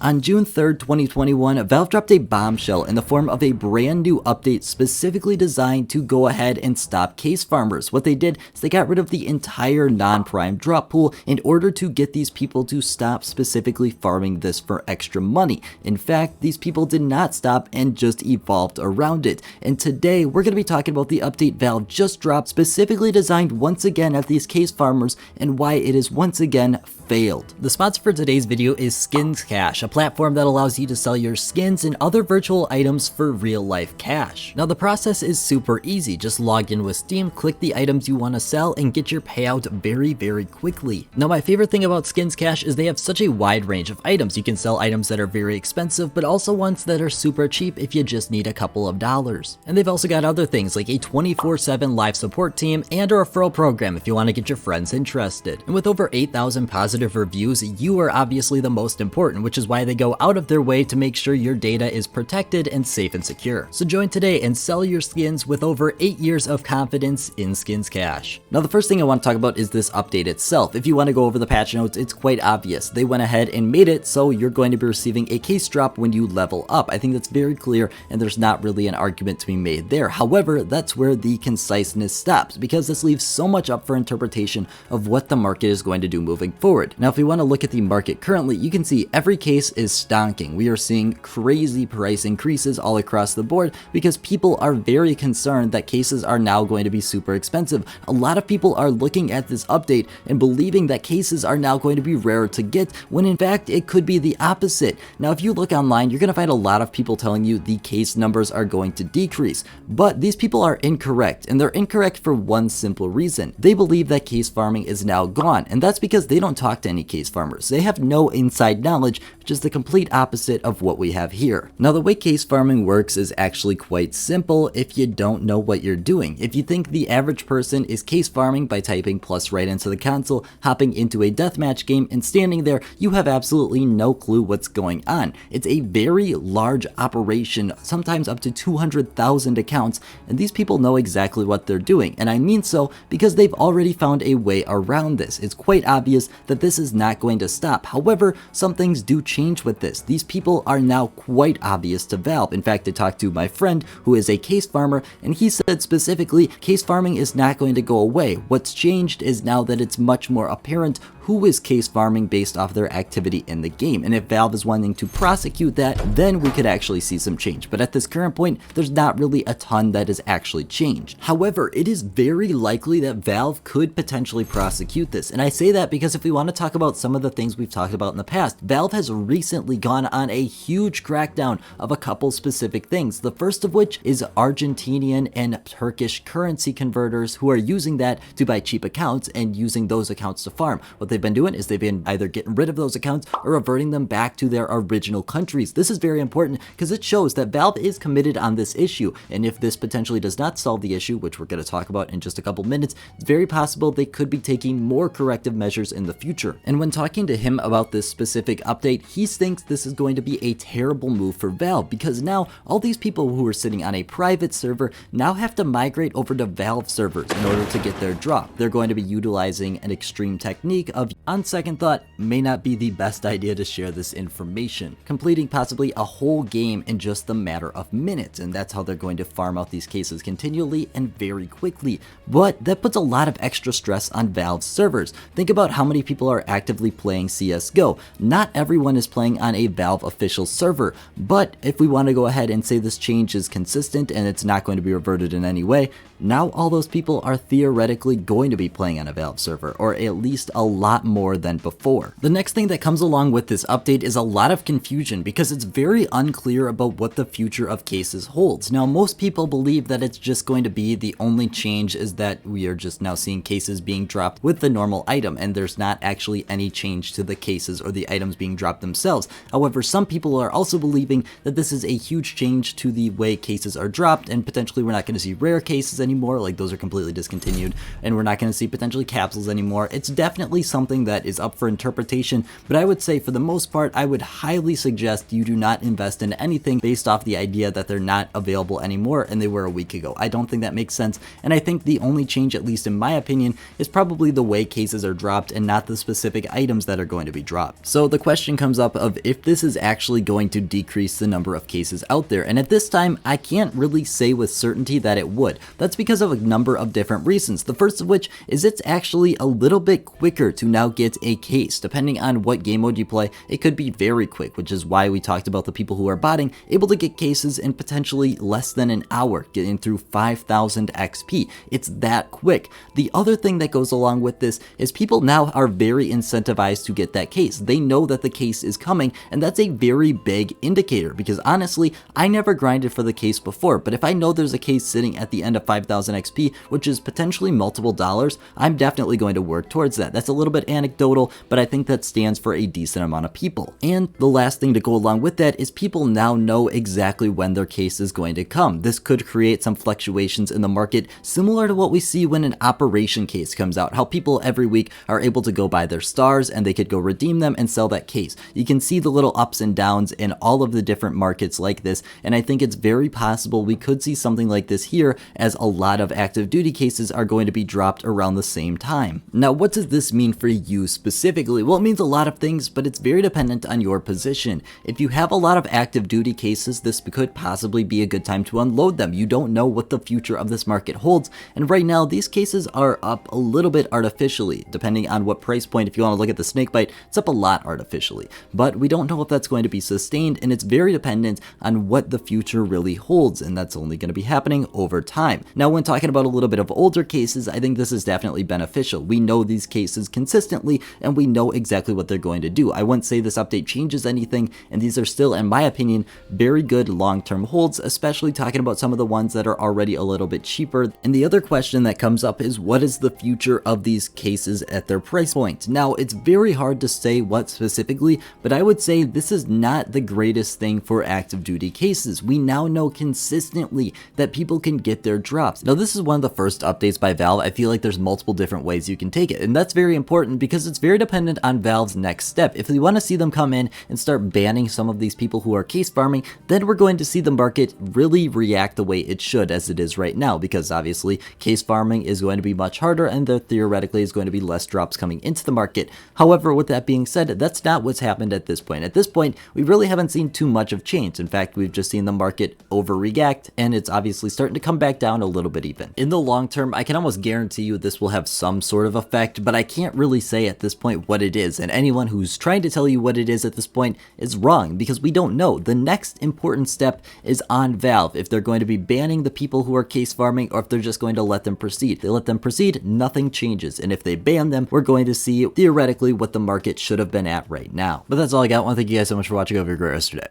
On June 3rd, 2021, Valve dropped a bombshell in the form of a brand new update specifically designed to go ahead and stop case farmers. What they did is they got rid of the entire non-prime drop pool in order to get these people to stop specifically farming this for extra money. In fact, these people did not stop and just evolved around it. And today, we're going to be talking about the update Valve just dropped, specifically designed once again at these case farmers and why it is once again failed. The sponsor for today's video is Skins Cash, a platform that allows you to sell your skins and other virtual items for real life cash. Now the process is super easy. Just log in with Steam, click the items you want to sell, and get your payout very quickly. Now my favorite thing about Skins Cash is they have such a wide range of items. You can sell items that are very expensive, but also ones that are super cheap if you just need a couple of dollars. And they've also got other things like a 24/7 live support team and a referral program if you want to get your friends interested. And with over 8,000 positive reviews, you are obviously the most important, which is why they go out of their way to make sure your data is protected and safe and secure. So join today and sell your skins with over 8 years of confidence in Skins Cash. Now the first thing I want to talk about is this update itself. If you want to go over the patch notes, it's quite obvious. They went ahead and made it so you're going to be receiving a case drop when you level up. I think that's very clear and there's not really an argument to be made there. However, that's where the conciseness stops, because this leaves so much up for interpretation of what the market is going to do moving forward. Now if we want to look at the market currently, you can see every case is stonking. We are seeing crazy price increases all across the board because people are very concerned that cases are now going to be super expensive. A lot of people are looking at this update and believing that cases are now going to be rarer to get, when in fact it could be the opposite. Now if you look online, you're going to find a lot of people telling you the case numbers are going to decrease, but these people are incorrect, and they're incorrect for one simple reason. They believe that case farming is now gone, and that's because they don't talk to any case farmers. They have no inside knowledge, which is the complete opposite of what we have here. Now the way case farming works is actually quite simple if you don't know what you're doing. If you think the average person is case farming by typing plus right into the console, hopping into a deathmatch game and standing there, you have absolutely no clue what's going on. It's a very large operation, sometimes up to 200,000 accounts, and these people know exactly what they're doing. And I mean so because they've already found a way around this. It's quite obvious that this is not going to stop. However, some things do change with this. These people are now quite obvious to Valve. In fact, I talked to my friend who is a case farmer, and he said specifically, case farming is not going to go away. What's changed is now that it's much more apparent who is case farming based off their activity in the game. And if Valve is wanting to prosecute that, then we could actually see some change. But at this current point, there's not really a ton that has actually changed. However, it is very likely that Valve could potentially prosecute this. And I say that because if we want to talk about some of the things we've talked about in the past, Valve has recently gone on a huge crackdown of a couple specific things. The first of which is Argentinian and Turkish currency converters who are using that to buy cheap accounts and using those accounts to farm. What they've been doing is they've been either getting rid of those accounts or reverting them back to their original countries. This is very important because it shows that Valve is committed on this issue, and if this potentially does not solve the issue, which we're going to talk about in just a couple minutes, it's very possible they could be taking more corrective measures in the future. And when talking to him about this specific update, he thinks this is going to be a terrible move for Valve, because now all these people who are sitting on a private server now have to migrate over to Valve servers in order to get their drop. They're going to be utilizing an extreme technique of, on second thought, may not be the best idea to share this information, completing possibly a whole game in just the matter of minutes, and that's how they're going to farm out these cases continually and very quickly. But that puts a lot of extra stress on Valve's servers. Think about how many people are actively playing CSGO. Not everyone is playing on a Valve official server, but if we want to go ahead and say this change is consistent and it's not going to be reverted in any way, now all those people are theoretically going to be playing on a Valve server, or at least a lot more than before. The next thing that comes along with this update is a lot of confusion, because it's very unclear about what the future of cases holds. Now, most people believe that it's just going to be the only change is that we are just now seeing cases being dropped with the normal item, and there's not actually any change to the cases or the items being dropped themselves. However, some people are also believing that this is a huge change to the way cases are dropped, and potentially we're not going to see rare cases anymore, like those are completely discontinued, and we're not going to see potentially capsules anymore. It's definitely something something that is up for interpretation, but I would say for the most part, I would highly suggest you do not invest in anything based off the idea that they're not available anymore and they were a week ago. I don't think that makes sense, and I think the only change, at least in my opinion, is probably the way cases are dropped and not the specific items that are going to be dropped. So the question comes up of if this is actually going to decrease the number of cases out there, and at this time, I can't really say with certainty that it would. That's because of a number of different reasons. The first of which is it's actually a little bit quicker to now get a case. Depending on what game mode you play, it could be very quick, which is why we talked about the people who are botting able to get cases in potentially less than an hour, getting through 5,000 XP. It's that quick. The other thing that goes along with this is people now are very incentivized to get that case. They know that the case is coming, and that's a very big indicator, because honestly, I never grinded for the case before, but if I know there's a case sitting at the end of 5,000 XP, which is potentially multiple dollars, I'm definitely going to work towards that. That's a little bit anecdotal, but I think that stands for a decent amount of people. And the last thing to go along with that is people now know exactly when their case is going to come. This could create some fluctuations in the market, similar to what we see when an operation case comes out, how people every week are able to go buy their stars and they could go redeem them and sell that case. You can see the little ups and downs in all of the different markets like this, and I think it's very possible we could see something like this here, as a lot of active duty cases are going to be dropped around the same time. Now, what does this mean for you specifically? Well, it means a lot of things, but it's very dependent on your position. If you have a lot of active duty cases, this could possibly be a good time to unload them. You don't know what the future of this market holds, and right now these cases are up a little bit artificially, depending on what price point. If you want to look at the snakebite, it's up a lot artificially, but we don't know if that's going to be sustained, and it's very dependent on what the future really holds, and that's only going to be happening over time. Now, when talking about a little bit of older cases, I think this is definitely beneficial. We know these cases consistently, and we know exactly what they're going to do. I wouldn't say this update changes anything, and these are still, in my opinion, very good long-term holds, especially talking about some of the ones that are already a little bit cheaper. And the other question that comes up is, what is the future of these cases at their price point? Now, it's very hard to say what specifically, but I would say this is not the greatest thing for active duty cases. We now know consistently that people can get their drops. Now, this is one of the first updates by Valve. I feel like there's multiple different ways you can take it, and that's very important because it's very dependent on Valve's next step. If we want to see them come in and start banning some of these people who are case farming, then we're going to see the market really react the way it should as it is right now, because obviously case farming is going to be much harder and there theoretically is going to be less drops coming into the market. However, with that being said, that's not what's happened at this point. At this point, we really haven't seen too much of change. In fact, we've just seen the market overreact, and it's obviously starting to come back down a little bit even. In the long term, I can almost guarantee you this will have some sort of effect, but I can't really say at this point what it is, and anyone who's trying to tell you what it is at this point is wrong, because we don't know. The next important step is on Valve, if they're going to be banning the people who are case farming or if they're just going to let them proceed. If they let them proceed, nothing changes, and if they ban them, we're going to see theoretically what the market should have been at right now. But that's all I got. I want to thank you guys so much for watching. Have a great rest of your day.